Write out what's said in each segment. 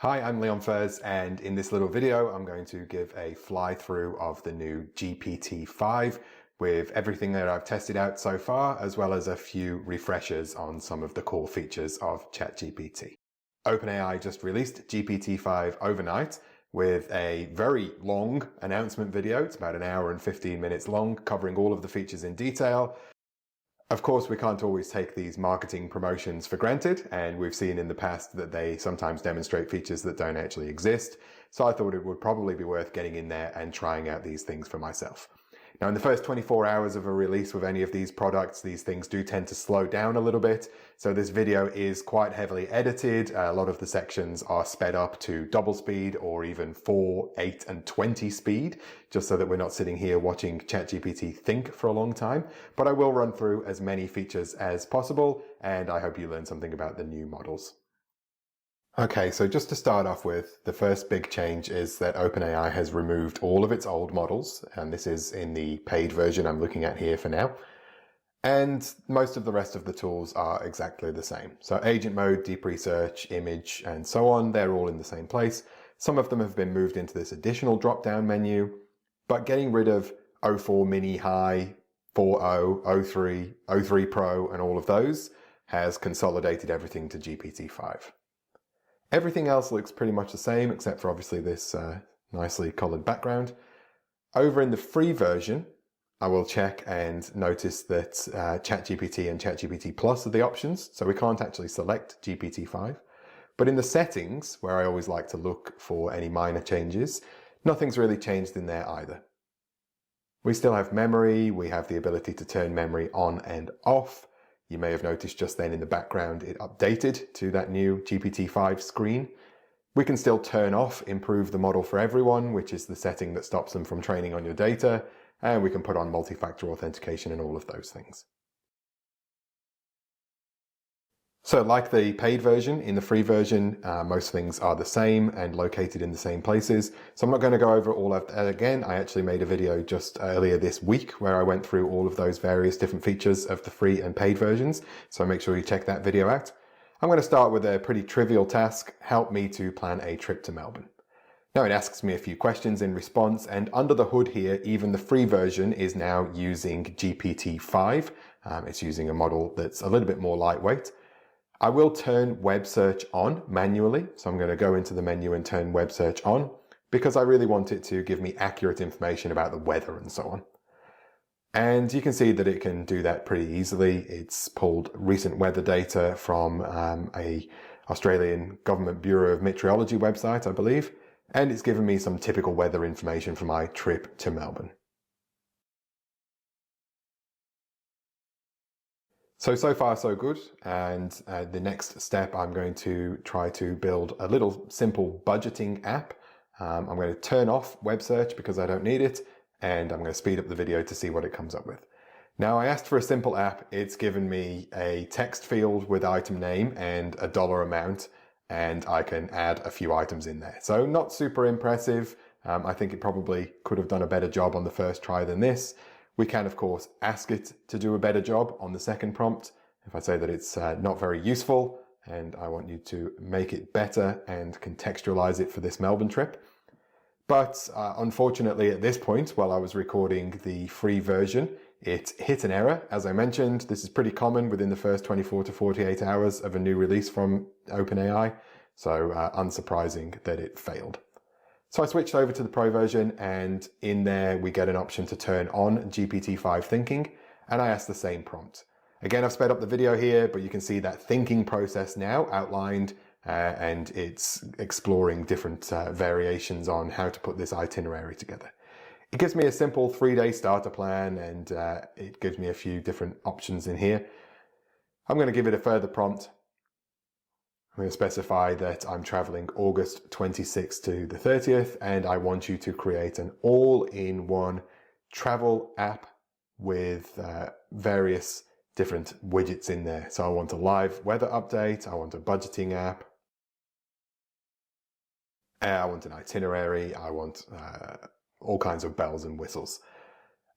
Hi, I'm Leon Furs, and in this little video I'm going to give a fly-through of the new GPT-5 with everything that I've tested out so far, as well as a few refreshers on some of the core features of ChatGPT. OpenAI just released GPT-5 overnight with a very long announcement video. It's about an hour and 15 minutes long, covering all of the features in detail. Of course, we can't always take these marketing promotions for granted, and we've seen in the past that they sometimes demonstrate features that don't actually exist. So I thought it would probably be worth getting in there and trying out these things for myself. Now, in the first 24 hours of a release with any of these products, these things do tend to slow down a little bit. So this video is quite heavily edited. A lot of the sections are sped up to double speed or even 4, 8, and 20 speed, just so that we're not sitting here watching ChatGPT think for a long time. But I will run through as many features as possible, and I hope you learn something about the new models. Okay, so just to start off with, the first big change is that OpenAI has removed all of its old models, and this is in the paid version I'm looking at here for now. And most of the rest of the tools are exactly the same. So agent mode, deep research, image, and so on, they're all in the same place. Some of them have been moved into this additional drop-down menu, but getting rid of O4 Mini High, 4.0, 03, 03 Pro, and all of those has consolidated everything to GPT-5. Everything else looks pretty much the same, except for obviously this nicely colored background. Over in the free version, I will check and notice that ChatGPT and ChatGPT Plus are the options, so we can't actually select GPT-5. But in the settings, where I always like to look for any minor changes, nothing's really changed in there either. We still have memory, we have the ability to turn memory on and off. You may have noticed just then in the background it updated to that new GPT-5 screen. We can still turn off Improve the Model for Everyone, which is the setting that stops them from training on your data, and we can put on multi-factor authentication and all of those things. So like the paid version, in the free version, most things are the same and located in the same places. So I'm not going to go over all of that again. I actually made a video just earlier this week where I went through all of those various different features of the free and paid versions. So make sure you check that video out. I'm going to start with a pretty trivial task: help me to plan a trip to Melbourne. Now it asks me a few questions in response, and under the hood here, even the free version is now using GPT-5. It's using a model that's a little bit more lightweight. I will turn web search on manually, so I'm going to go into the menu and turn web search on because I really want it to give me accurate information about the weather and so on. And you can see that it can do that pretty easily. It's pulled recent weather data from a Australian Government Bureau of Meteorology website, I believe, and it's given me some typical weather information for my trip to Melbourne. So far so good, and the next step I'm going to try to build a little simple budgeting app. I'm going to turn off web search because I don't need it, and I'm going to speed up the video to see what it comes up with. Now I asked for a simple app. It's given me a text field with item name and a dollar amount, and I can add a few items in there. So not super impressive. I think it probably could have done a better job on the first try than this. We can, of course, ask it to do a better job on the second prompt. If I say that it's not very useful and I want you to make it better and contextualize it for this Melbourne trip. But unfortunately at this point, while I was recording the free version, it hit an error. As I mentioned, this is pretty common within the first 24 to 48 hours of a new release from OpenAI. So unsurprising that it failed. So I switched over to the Pro version, and in there we get an option to turn on GPT-5 thinking, and I asked the same prompt. Again, I've sped up the video here, but you can see that thinking process now outlined, and it's exploring different variations on how to put this itinerary together. It gives me a simple 3-day starter plan, and it gives me a few different options in here. I'm going to give it a further prompt. I'm going to specify that I'm traveling August 26th to the 30th, and I want you to create an all-in-one travel app with various different widgets in there. So I want a live weather update, I want a budgeting app, I want an itinerary, I want all kinds of bells and whistles.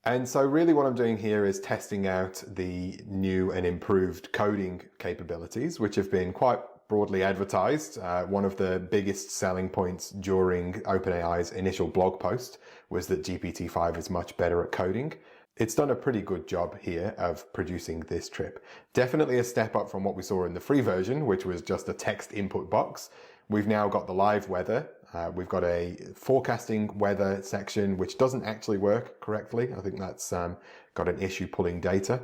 And so really what I'm doing here is testing out the new and improved coding capabilities, which have been quite broadly advertised. One of the biggest selling points during OpenAI's initial blog post was that GPT-5 is much better at coding. It's done a pretty good job here of producing this trip. Definitely a step up from what we saw in the free version, which was just a text input box. We've now got the live weather. We've got a forecasting weather section, which doesn't actually work correctly. I think that's got an issue pulling data.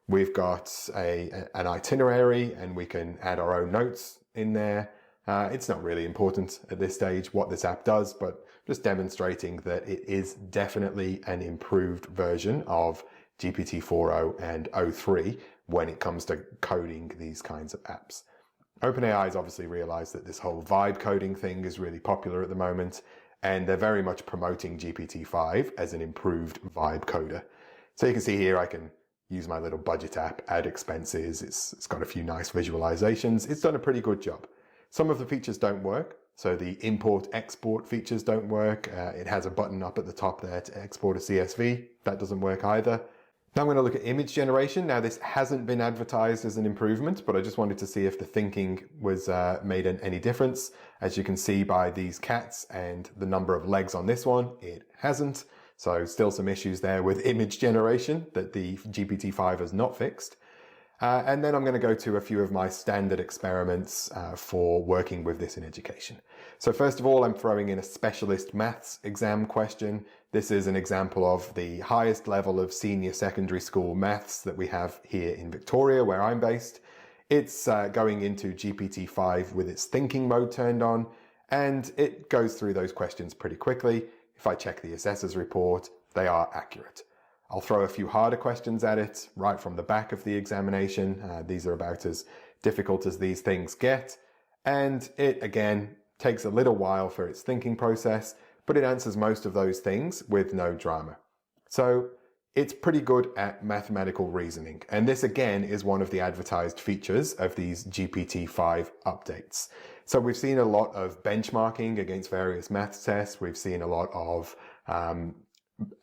We've got an itinerary, and we can add our own notes in there. It's not really important at this stage what this app does, but just demonstrating that it is definitely an improved version of GPT 4.0 and 0.3 when it comes to coding these kinds of apps. OpenAI has obviously realized that this whole vibe coding thing is really popular at the moment, and they're very much promoting GPT-5 as an improved vibe coder. So you can see here I can use my little budget app, add expenses. It's got a few nice visualizations. It's done a pretty good job. Some of the features don't work. So the import-export features don't work. It has a button up at the top there to export a CSV. That doesn't work either. Now I'm going to look at image generation. Now this hasn't been advertised as an improvement, but I just wanted to see if the thinking was made any difference. As you can see by these cats and the number of legs on this one, it hasn't. So still some issues there with image generation that the GPT-5 has not fixed. And then I'm going to go to a few of my standard experiments for working with this in education. So first of all, I'm throwing in a specialist maths exam question. This is an example of the highest level of senior secondary school maths that we have here in Victoria, where I'm based. It's going into GPT-5 with its thinking mode turned on, and it goes through those questions pretty quickly. If I check the assessor's report, they are accurate. I'll throw a few harder questions at it right from the back of the examination. These are about as difficult as these things get. And it, again, takes a little while for its thinking process, but it answers most of those things with no drama. So it's pretty good at mathematical reasoning. And this, again, is one of the advertised features of these GPT-5 updates. So we've seen a lot of benchmarking against various maths tests. We've seen a lot of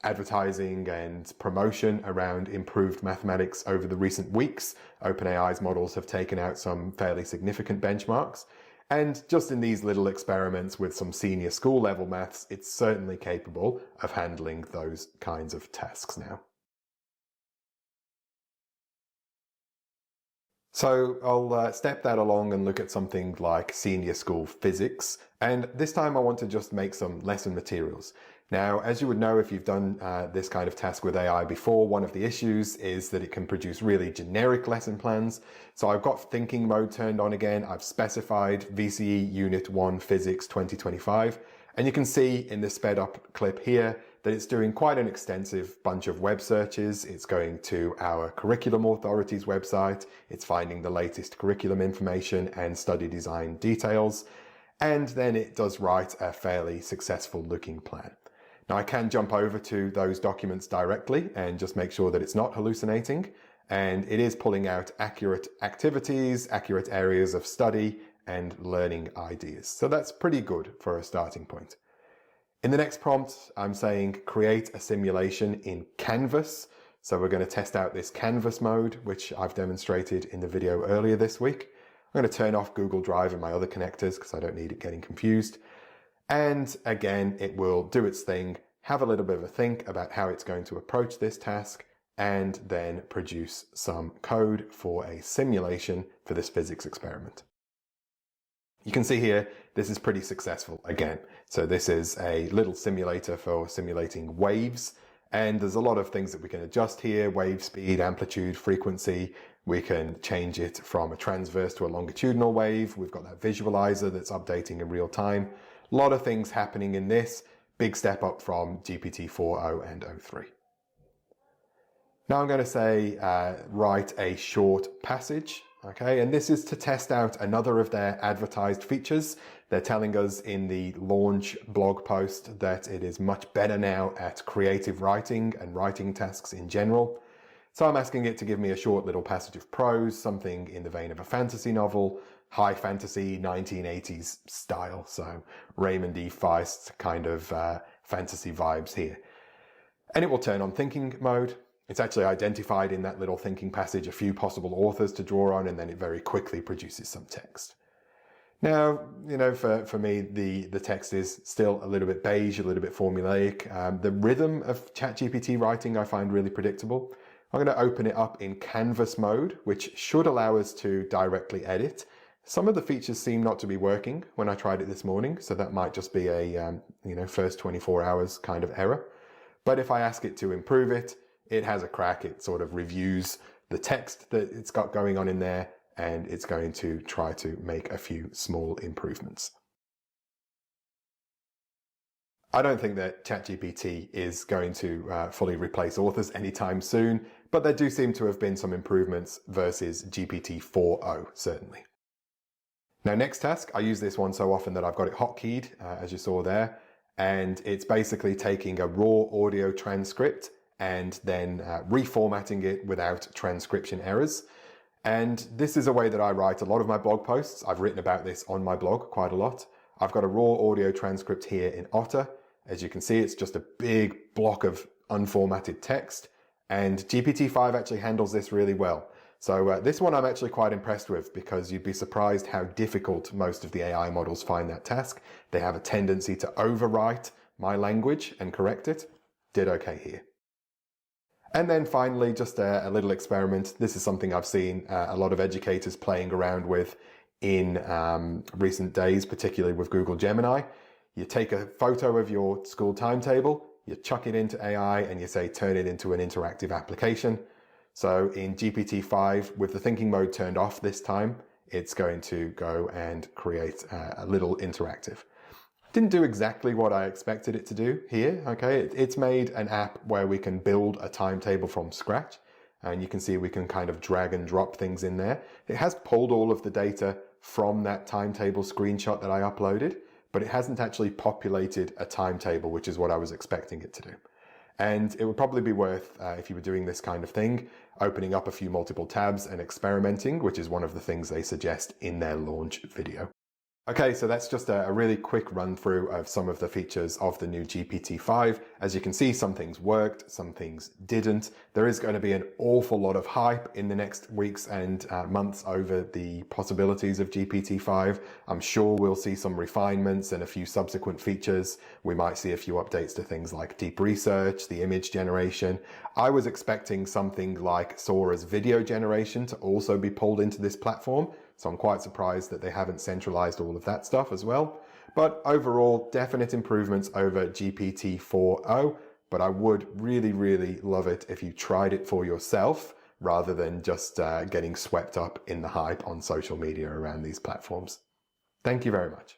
advertising and promotion around improved mathematics over the recent weeks. OpenAI's models have taken out some fairly significant benchmarks. And just in these little experiments with some senior school level maths, it's certainly capable of handling those kinds of tasks now. So I'll step that along and look at something like senior school physics. And this time I want to just make some lesson materials. Now, as you would know if you've done this kind of task with AI before, one of the issues is that it can produce really generic lesson plans. So I've got thinking mode turned on again. I've specified VCE Unit 1 Physics 2025. And you can see in this sped up clip here that it's doing quite an extensive bunch of web searches. It's going to our curriculum authority's website. It's finding the latest curriculum information and study design details. And then it does write a fairly successful looking plan. Now I can jump over to those documents directly and just make sure that it's not hallucinating, and it is pulling out accurate activities, accurate areas of study and learning ideas. So that's pretty good for a starting point. In the next prompt, I'm saying create a simulation in Canvas. So we're going to test out this Canvas mode, which I've demonstrated in the video earlier this week. I'm going to turn off Google Drive and my other connectors because I don't need it getting confused. And again, it will do its thing, have a little bit of a think about how it's going to approach this task, and then produce some code for a simulation for this physics experiment. You can see here, this is pretty successful again. So this is a little simulator for simulating waves, and there's a lot of things that we can adjust here: wave speed, amplitude, frequency. We can change it from a transverse to a longitudinal wave. We've got that visualizer that's updating in real time. A lot of things happening in this. Big step up from GPT 4.0 and 0.3. Now I'm going to say write a short passage. Okay, and this is to test out another of their advertised features. They're telling us in the launch blog post that it is much better now at creative writing and writing tasks in general. So I'm asking it to give me a short little passage of prose, something in the vein of a fantasy novel, high fantasy 1980s style. So Raymond E. Feist kind of fantasy vibes here. And it will turn on thinking mode. It's actually identified in that little thinking passage a few possible authors to draw on, and then it very quickly produces some text. Now, for me, the text is still a little bit beige, a little bit formulaic. The rhythm of ChatGPT writing I find really predictable. I'm going to open it up in canvas mode, which should allow us to directly edit. Some of the features seem not to be working when I tried it this morning, so that might just be a first 24 hours kind of error. But if I ask it to improve it, it has a crack. It sort of reviews the text that it's got going on in there, and it's going to try to make a few small improvements. I don't think that ChatGPT is going to fully replace authors anytime soon, but there do seem to have been some improvements versus GPT 4.0, certainly. Now, next task, I use this one so often that I've got it hotkeyed, as you saw there, and it's basically taking a raw audio transcript and then reformatting it without transcription errors. And this is a way that I write a lot of my blog posts. I've written about this on my blog quite a lot. I've got a raw audio transcript here in Otter. As you can see, it's just a big block of unformatted text, and GPT-5 actually handles this really well. So this one I'm actually quite impressed with, because you'd be surprised how difficult most of the AI models find that task. They have a tendency to overwrite my language and correct it. Did okay here. And then finally, just a little experiment. This is something I've seen a lot of educators playing around with in recent days, particularly with Google Gemini. You take a photo of your school timetable, you chuck it into AI, and you say, turn it into an interactive application. So in GPT-5, with the thinking mode turned off this time, it's going to go and create a little interactive. Didn't do exactly what I expected it to do here, okay? It's made an app where we can build a timetable from scratch, and you can see we can kind of drag and drop things in there. It has pulled all of the data from that timetable screenshot that I uploaded, but it hasn't actually populated a timetable, which is what I was expecting it to do. And it would probably be worth, if you were doing this kind of thing, opening up a few multiple tabs and experimenting, which is one of the things they suggest in their launch video. Okay, so that's just a really quick run through of some of the features of the new GPT-5. As you can see, some things worked, some things didn't. There is going to be an awful lot of hype in the next weeks and months over the possibilities of GPT-5. I'm sure we'll see some refinements and a few subsequent features. We might see a few updates to things like deep research, the image generation. I was expecting something like Sora's video generation to also be pulled into this platform. So I'm quite surprised that they haven't centralized all of that stuff as well. But overall, definite improvements over GPT 4.0. But I would really, really love it if you tried it for yourself rather than just getting swept up in the hype on social media around these platforms. Thank you very much.